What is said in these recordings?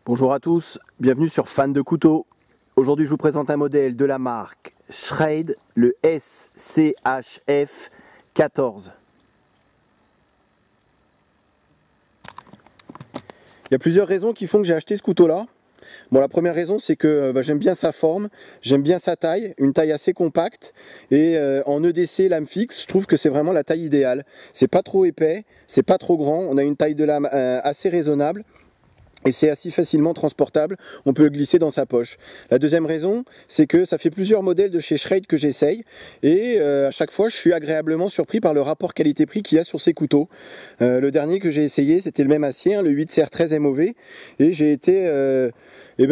Bonjour à tous, bienvenue sur Fan de Couteaux. Aujourd'hui je vous présente un modèle de la marque Schrade, le SCHF 14. Il y a plusieurs raisons qui font que j'ai acheté ce couteau là. Bon, la première raison c'est que j'aime bien sa forme, j'aime bien sa taille, une taille assez compacte, et en EDC lame fixe je trouve que c'est vraiment la taille idéale. C'est pas trop épais, c'est pas trop grand, on a une taille de lame assez raisonnable. Et c'est assez facilement transportable, on peut le glisser dans sa poche. La deuxième raison, c'est que ça fait plusieurs modèles de chez Schrade que j'essaye, et à chaque fois je suis agréablement surpris par le rapport qualité-prix qu'il y a sur ces couteaux. Le dernier que j'ai essayé, c'était le même acier, le 8CR13 MOV, et j'ai été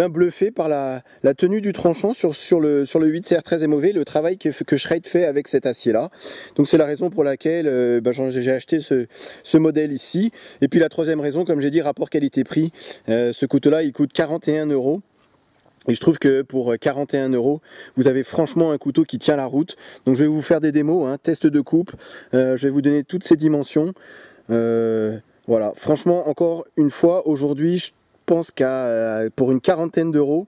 bluffé par la tenue du tranchant sur le 8CR13 MOV, le travail que Schrade fait avec cet acier-là. Donc c'est la raison pour laquelle j'ai acheté ce modèle ici. Et puis la troisième raison, comme j'ai dit, rapport qualité-prix. Ce couteau-là, il coûte 41 €. Et je trouve que pour 41 €, vous avez franchement un couteau qui tient la route. Donc je vais vous faire des démos, test de coupe. Je vais vous donner toutes ces dimensions. Voilà, franchement, encore une fois, aujourd'hui, je pense pour une quarantaine d'euros,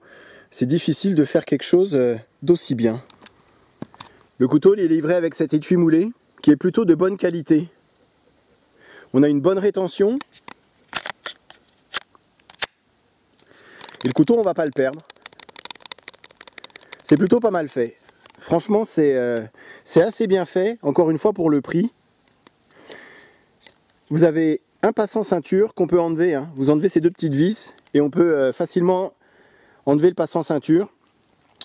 c'est difficile de faire quelque chose d'aussi bien. Le couteau il est livré avec cet étui moulé qui est plutôt de bonne qualité. On a une bonne rétention. Et le couteau, on va pas le perdre. C'est plutôt pas mal fait. Franchement, c'est assez bien fait, encore une fois pour le prix. Vous avez un passant ceinture qu'on peut enlever. Vous enlevez ces deux petites vis et on peut facilement enlever le passant ceinture.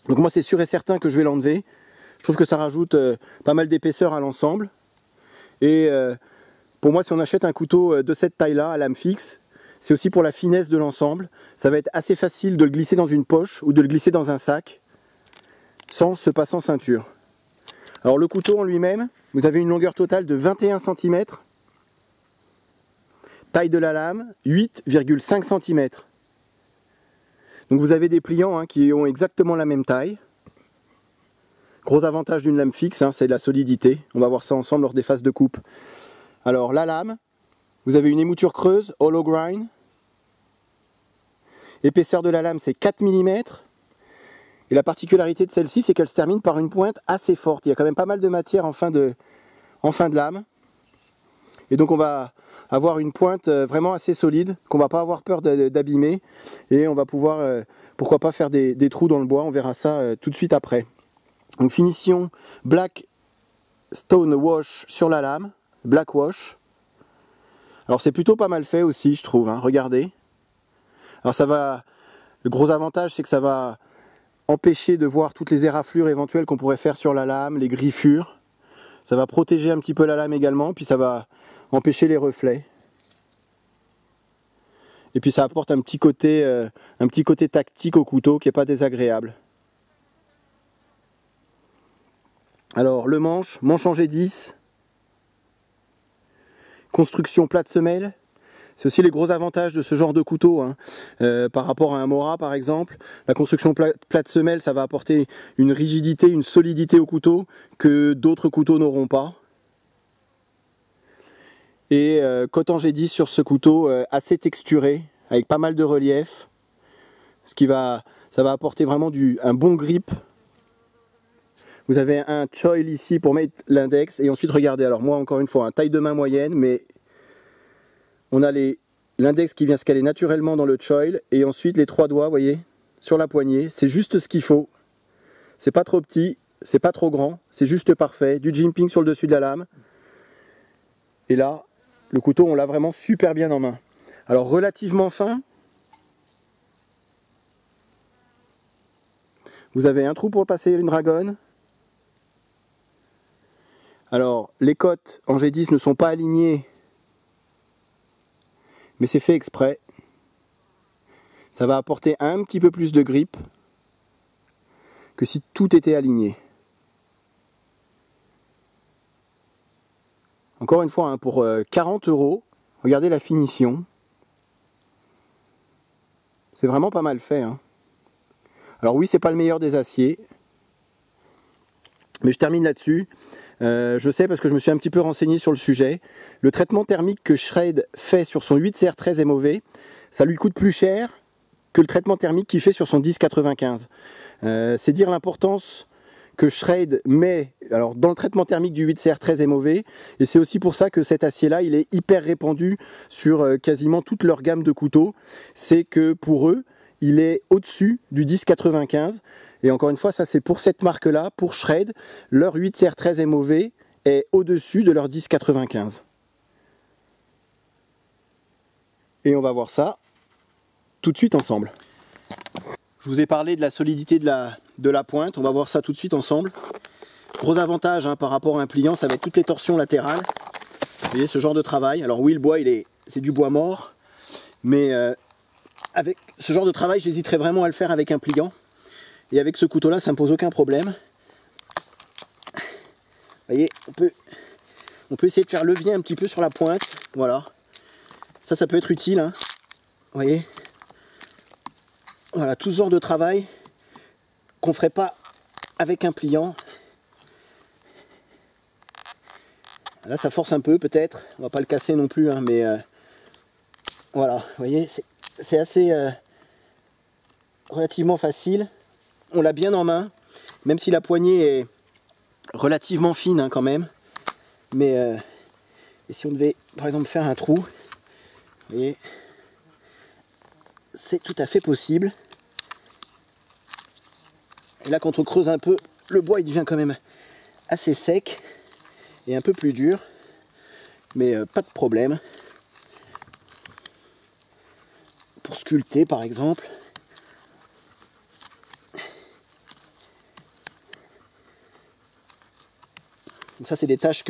Donc moi, c'est sûr et certain que je vais l'enlever. Je trouve que ça rajoute pas mal d'épaisseur à l'ensemble. Et pour moi, si on achète un couteau de cette taille-là, à lame fixe, c'est aussi pour la finesse de l'ensemble. Ça va être assez facile de le glisser dans une poche ou de le glisser dans un sac sans ce passant ceinture. Alors le couteau en lui-même, vous avez une longueur totale de 21 cm. Taille de la lame, 8,5 cm. Donc vous avez des pliants qui ont exactement la même taille. Gros avantage d'une lame fixe, c'est la solidité. On va voir ça ensemble lors des phases de coupe. Alors la lame, vous avez une émouture creuse, hollow grind. L'épaisseur de la lame, c'est 4 mm. Et la particularité de celle-ci, c'est qu'elle se termine par une pointe assez forte. Il y a quand même pas mal de matière en fin de lame. Et donc on va avoir une pointe vraiment assez solide, qu'on va pas avoir peur d'abîmer. Et on va pouvoir, pourquoi pas, faire des trous dans le bois. On verra ça tout de suite après. Donc finition black stone wash sur la lame. Black wash. Alors c'est plutôt pas mal fait aussi, je trouve. Regardez. Alors le gros avantage, c'est que ça va empêcher de voir toutes les éraflures éventuelles qu'on pourrait faire sur la lame, les griffures. Ça va protéger un petit peu la lame également, puis ça va empêcher les reflets. Et puis ça apporte un petit côté tactique au couteau qui n'est pas désagréable. Alors le manche en G10. Construction plate semelle. C'est aussi les gros avantages de ce genre de couteau par rapport à un Mora par exemple. La construction plate semelle, ça va apporter une rigidité, une solidité au couteau que d'autres couteaux n'auront pas. Et coton G10 sur ce couteau assez texturé, avec pas mal de relief. Ça va apporter vraiment un bon grip. Vous avez un choil ici pour mettre l'index. Et ensuite regardez, alors moi encore une fois, taille de main moyenne, mais on a l'index qui vient se caler naturellement dans le choil et ensuite les trois doigts, vous voyez, sur la poignée. C'est juste ce qu'il faut. C'est pas trop petit, c'est pas trop grand, c'est juste parfait. Du jimping sur le dessus de la lame. Et là, le couteau, on l'a vraiment super bien en main. Alors relativement fin. Vous avez un trou pour passer une dragonne. Alors les côtes en G10 ne sont pas alignées, mais c'est fait exprès. Ça va apporter un petit peu plus de grip que si tout était aligné. Encore une fois, pour 40 €, regardez la finition. C'est vraiment pas mal fait. Alors oui, c'est pas le meilleur des aciers, mais je termine là-dessus. Je sais parce que je me suis un petit peu renseigné sur le sujet. Le traitement thermique que Schrade fait sur son 8CR13 MOV, ça lui coûte plus cher que le traitement thermique qu'il fait sur son 1095. C'est dire l'importance que Schrade met alors, dans le traitement thermique du 8CR13 MOV, et c'est aussi pour ça que cet acier-là, il est hyper répandu sur quasiment toute leur gamme de couteaux. C'est que pour eux, il est au-dessus du 1095, et encore une fois, ça c'est pour cette marque-là, pour Schrade, leur 8CR13 MOV est au-dessus de leur 1095. Et on va voir ça tout de suite ensemble. Je vous ai parlé de la solidité de la pointe, on va voir ça tout de suite ensemble. Gros avantage par rapport à un pliant, ça va être toutes les torsions latérales. Vous voyez ce genre de travail. Alors oui, le bois, c'est du bois mort, mais avec ce genre de travail, j'hésiterais vraiment à le faire avec un pliant. Et avec ce couteau-là, ça ne me pose aucun problème. Vous voyez, on peut essayer de faire levier un petit peu sur la pointe. Voilà. Ça peut être utile. Vous voyez. Voilà, tout ce genre de travail qu'on ne ferait pas avec un pliant. Là, ça force un peu peut-être. On va pas le casser non plus, mais voilà. Vous voyez, c'est assez relativement facile. On l'a bien en main, même si la poignée est relativement fine quand même. Mais et si on devait par exemple faire un trou, vous voyez, c'est tout à fait possible. Et là, quand on creuse un peu, le bois il devient quand même assez sec et un peu plus dur, mais pas de problème. Pour sculpter par exemple. Donc ça, c'est des tâches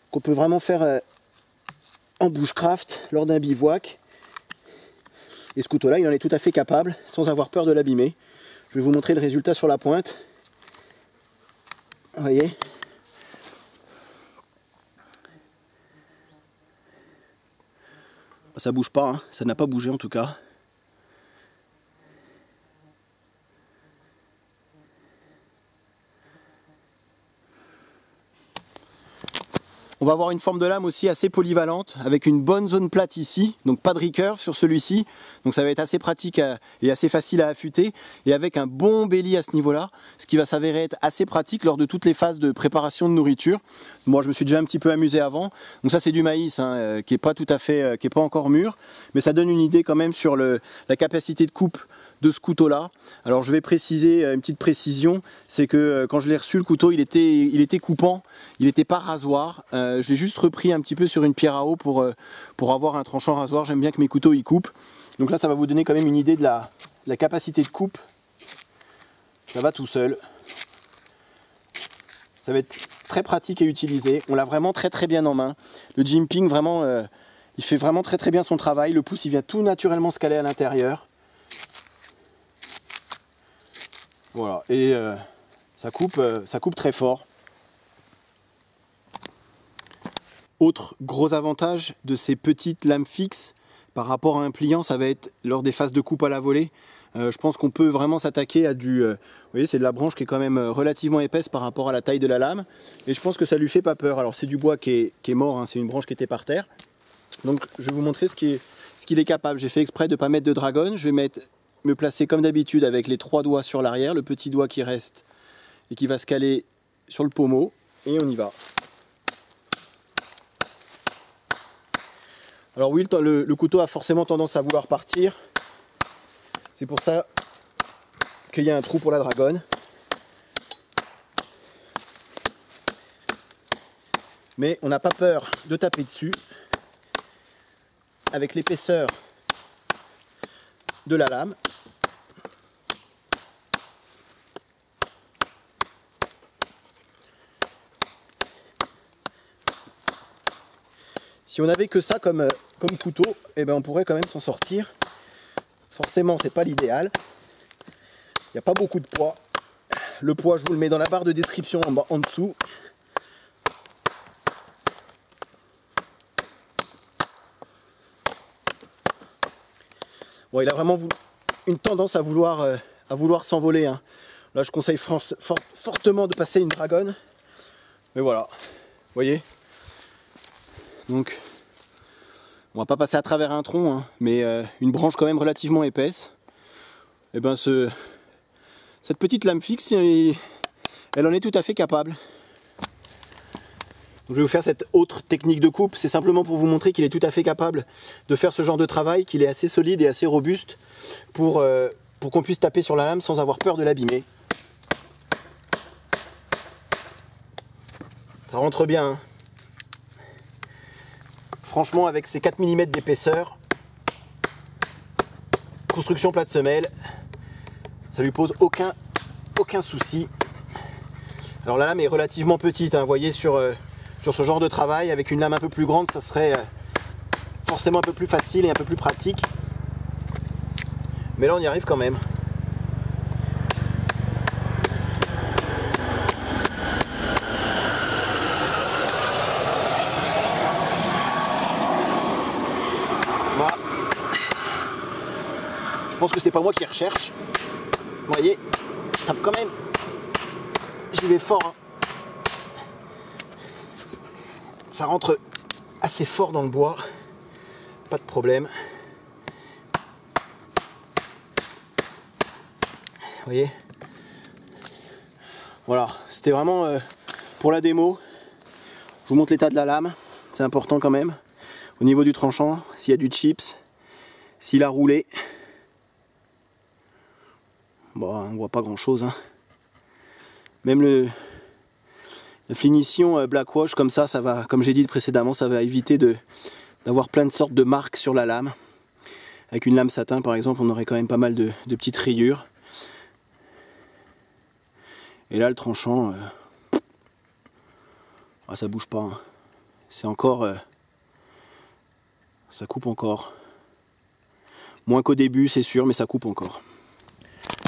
qu'on peut vraiment faire en bushcraft lors d'un bivouac. Et ce couteau-là, il en est tout à fait capable, sans avoir peur de l'abîmer. Je vais vous montrer le résultat sur la pointe. Vous voyez ? Ça bouge pas, ça n'a pas bougé en tout cas. On va avoir une forme de lame aussi assez polyvalente, avec une bonne zone plate ici, donc pas de recurve sur celui-ci, donc ça va être assez pratique et assez facile à affûter, et avec un bon belly à ce niveau-là, ce qui va s'avérer être assez pratique lors de toutes les phases de préparation de nourriture. Moi je me suis déjà un petit peu amusé avant, donc ça c'est du maïs qui est pas tout à fait, qui est pas encore mûr, mais ça donne une idée quand même sur la capacité de coupe de ce couteau là. Alors je vais préciser une petite précision, c'est que quand je l'ai reçu, le couteau il était coupant, il n'était pas rasoir. Je l'ai juste repris un petit peu sur une pierre à eau pour avoir un tranchant rasoir. J'aime bien que mes couteaux y coupent. Donc là ça va vous donner quand même une idée de la capacité de coupe. Ça va tout seul. Ça va être très pratique à utiliser. On l'a vraiment très bien en main. Le jimping vraiment il fait vraiment très bien son travail. Le pouce il vient tout naturellement se caler à l'intérieur. Voilà, et ça coupe très fort. Autre gros avantage de ces petites lames fixes par rapport à un pliant, ça va être lors des phases de coupe à la volée. Je pense qu'on peut vraiment s'attaquer à du... vous voyez, c'est de la branche qui est quand même relativement épaisse par rapport à la taille de la lame. Et je pense que ça lui fait pas peur. Alors c'est du bois qui est mort, c'est une branche qui était par terre. Donc je vais vous montrer ce qu'il est capable. J'ai fait exprès de ne pas mettre de dragonne. Je vais me placer comme d'habitude avec les 3 doigts sur l'arrière, le petit doigt qui reste et qui va se caler sur le pommeau, et on y va. Alors oui, le couteau a forcément tendance à vouloir partir, c'est pour ça qu'il y a un trou pour la dragonne. Mais on n'a pas peur de taper dessus avec l'épaisseur de la lame. Si on n'avait que ça comme couteau, eh ben on pourrait quand même s'en sortir. Forcément, c'est pas l'idéal. Il n'y a pas beaucoup de poids. Le poids, je vous le mets dans la barre de description en dessous. Bon, il a vraiment une tendance à vouloir s'envoler. Là, je conseille fortement de passer une dragonne. Mais voilà, vous voyez. Donc, on va pas passer à travers un tronc, mais une branche quand même relativement épaisse. et ben cette petite lame fixe, elle en est tout à fait capable. Donc je vais vous faire cette autre technique de coupe, c'est simplement pour vous montrer qu'il est tout à fait capable de faire ce genre de travail, qu'il est assez solide et assez robuste pour qu'on puisse taper sur la lame sans avoir peur de l'abîmer. Ça rentre bien, hein. Franchement, avec ces 4 mm d'épaisseur, construction plate semelle, ça lui pose aucun souci. Alors la lame est relativement petite, hein. Vous voyez, sur ce genre de travail, avec une lame un peu plus grande, ça serait forcément un peu plus facile et un peu plus pratique. Mais là, on y arrive quand même. Voilà. Je pense que c'est pas moi qui recherche. Vous voyez, je tape quand même. J'y vais fort, hein. Ça rentre assez fort dans le bois, pas de problème. Vous voyez, voilà, c'était vraiment pour la démo. Je vous montre l'état de la lame, c'est important quand même. Au niveau du tranchant, s'il y a du chips, s'il a roulé, bon, on voit pas grand chose, hein. Même la finition black wash comme ça va, comme j'ai dit précédemment, ça va éviter d'avoir plein de sortes de marques sur la lame. Avec une lame satin par exemple, on aurait quand même pas mal de petites rayures. Et là le tranchant, ça bouge pas, hein. C'est encore, ça coupe encore. Moins qu'au début c'est sûr, mais ça coupe encore.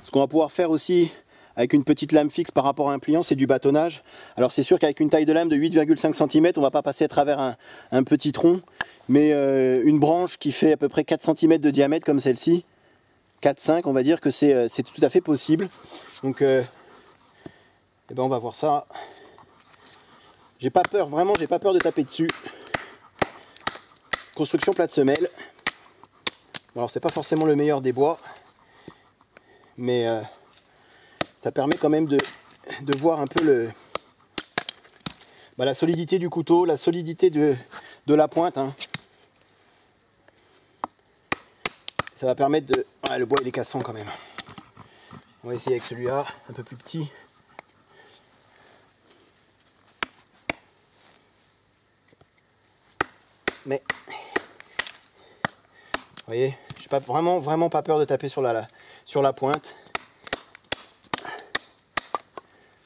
Ce qu'on va pouvoir faire aussi avec une petite lame fixe par rapport à un pliant, c'est du bâtonnage. Alors c'est sûr qu'avec une taille de lame de 8,5 cm, on ne va pas passer à travers un petit tronc, mais une branche qui fait à peu près 4 cm de diamètre comme celle-ci, 4-5, on va dire que c'est tout à fait possible. Donc eh ben on va voir ça. J'ai pas peur, vraiment j'ai pas peur de taper dessus. Construction plate semelle. Alors c'est pas forcément le meilleur des bois, mais ça permet quand même de voir un peu la solidité du couteau, la solidité de la pointe, hein. Ça va permettre de... Ouais, le bois il est cassant quand même. On va essayer avec celui-là, un peu plus petit. Mais, vous voyez, j'ai pas vraiment pas peur de taper sur la pointe.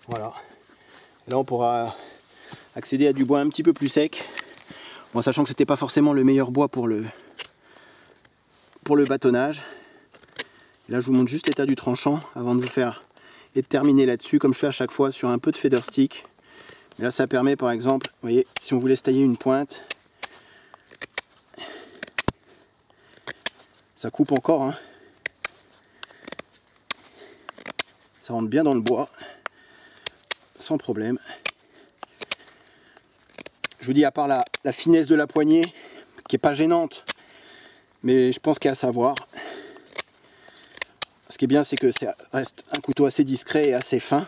Voilà. Et là on pourra accéder à du bois un petit peu plus sec. Bon, sachant que c'était pas forcément le meilleur bois pour le bâtonnage. Et là je vous montre juste l'état du tranchant avant de vous faire et de terminer là-dessus, comme je fais à chaque fois sur un peu de feather stick. Et là ça permet par exemple, vous voyez, si on voulait se tailler une pointe, ça coupe encore, hein. Ça rentre bien dans le bois sans problème. Je vous dis, à part la finesse de la poignée qui est pas gênante, mais je pense qu'il y a à savoir. Ce qui est bien, c'est que ça reste un couteau assez discret et assez fin.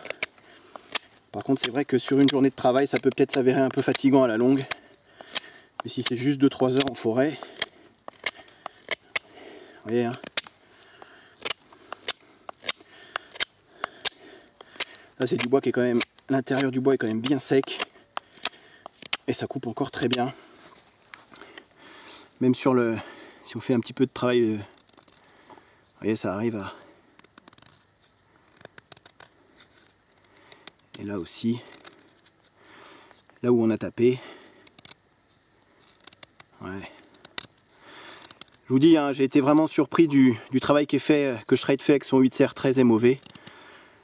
Par contre, c'est vrai que sur une journée de travail, ça peut peut-être s'avérer un peu fatigant à la longue. Mais si c'est juste 2-3 heures en forêt, vous voyez, hein. Là, c'est du bois qui est quand même... L'intérieur du bois est quand même bien sec. Et ça coupe encore très bien. Même sur le... Si on fait un petit peu de travail... Vous voyez, ça arrive à... Et là aussi... Là où on a tapé... Ouais. Je vous dis, hein, j'ai été vraiment surpris du travail qui est fait, que Schrade fait avec son 8CR 13 MOV.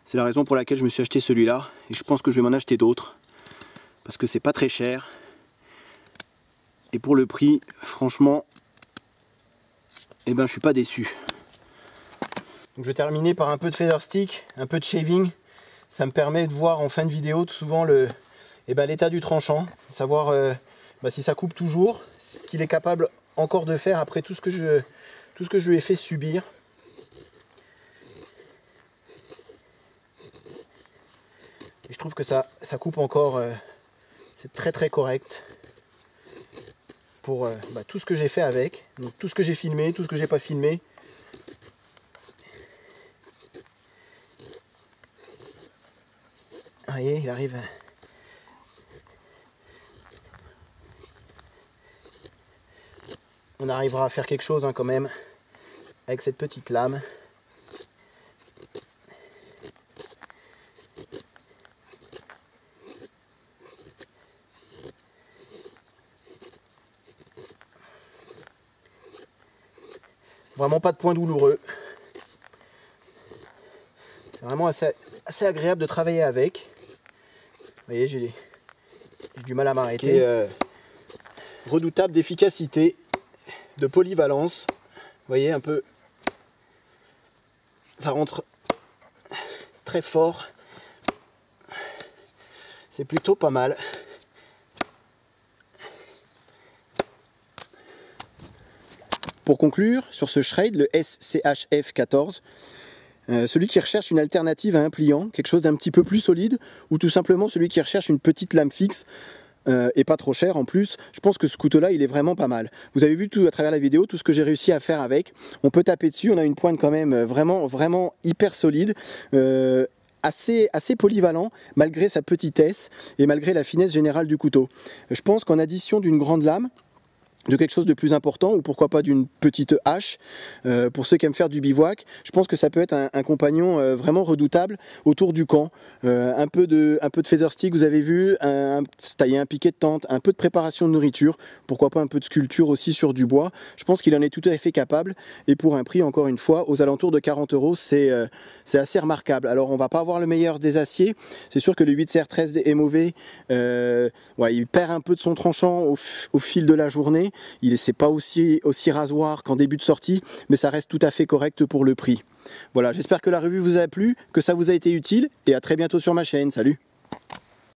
C'est la raison pour laquelle je me suis acheté celui-là. Et je pense que je vais m'en acheter d'autres. Parce que c'est pas très cher. Et pour le prix, franchement, eh ben, je suis pas déçu. Donc je vais terminer par un peu de feather stick, un peu de shaving. Ça me permet de voir en fin de vidéo souvent l'état du tranchant. Savoir si ça coupe toujours, ce qu'il est capable encore de faire après tout ce que je lui ai fait subir. trouve que ça coupe encore, c'est très très correct pour tout ce que j'ai fait avec, donc tout ce que j'ai filmé, tout ce que j'ai pas filmé. Vous voyez, il arrive. On arrivera à faire quelque chose quand même avec cette petite lame. Vraiment pas de point douloureux. C'est vraiment assez agréable de travailler avec. Vous voyez, j'ai du mal à m'arrêter. Redoutable d'efficacité, de polyvalence. Vous voyez un peu, ça rentre très fort. C'est plutôt pas mal. Pour conclure, sur ce Schrade, le SCHF14, celui qui recherche une alternative à un pliant, quelque chose d'un petit peu plus solide, ou tout simplement celui qui recherche une petite lame fixe, et pas trop cher en plus, je pense que ce couteau-là, il est vraiment pas mal. Vous avez vu tout à travers la vidéo, tout ce que j'ai réussi à faire avec. On peut taper dessus, on a une pointe quand même vraiment hyper solide. Assez polyvalent malgré sa petitesse et malgré la finesse générale du couteau. Je pense qu'en addition d'une grande lame, de quelque chose de plus important, ou pourquoi pas d'une petite hache, pour ceux qui aiment faire du bivouac, je pense que ça peut être un compagnon vraiment redoutable autour du camp. Un peu de feather stick, vous avez vu, tailler un piquet de tente, un peu de préparation de nourriture, pourquoi pas un peu de sculpture aussi sur du bois. Je pense qu'il en est tout à fait capable, et pour un prix, encore une fois, aux alentours de 40 €, c'est assez remarquable. Alors on va pas avoir le meilleur des aciers, c'est sûr que le 8CR13 MOV, il perd un peu de son tranchant au fil de la journée. C'est pas aussi rasoir qu'en début de sortie, mais ça reste tout à fait correct pour le prix. Voilà, j'espère que la revue vous a plu, que ça vous a été utile, et à très bientôt sur ma chaîne. Salut!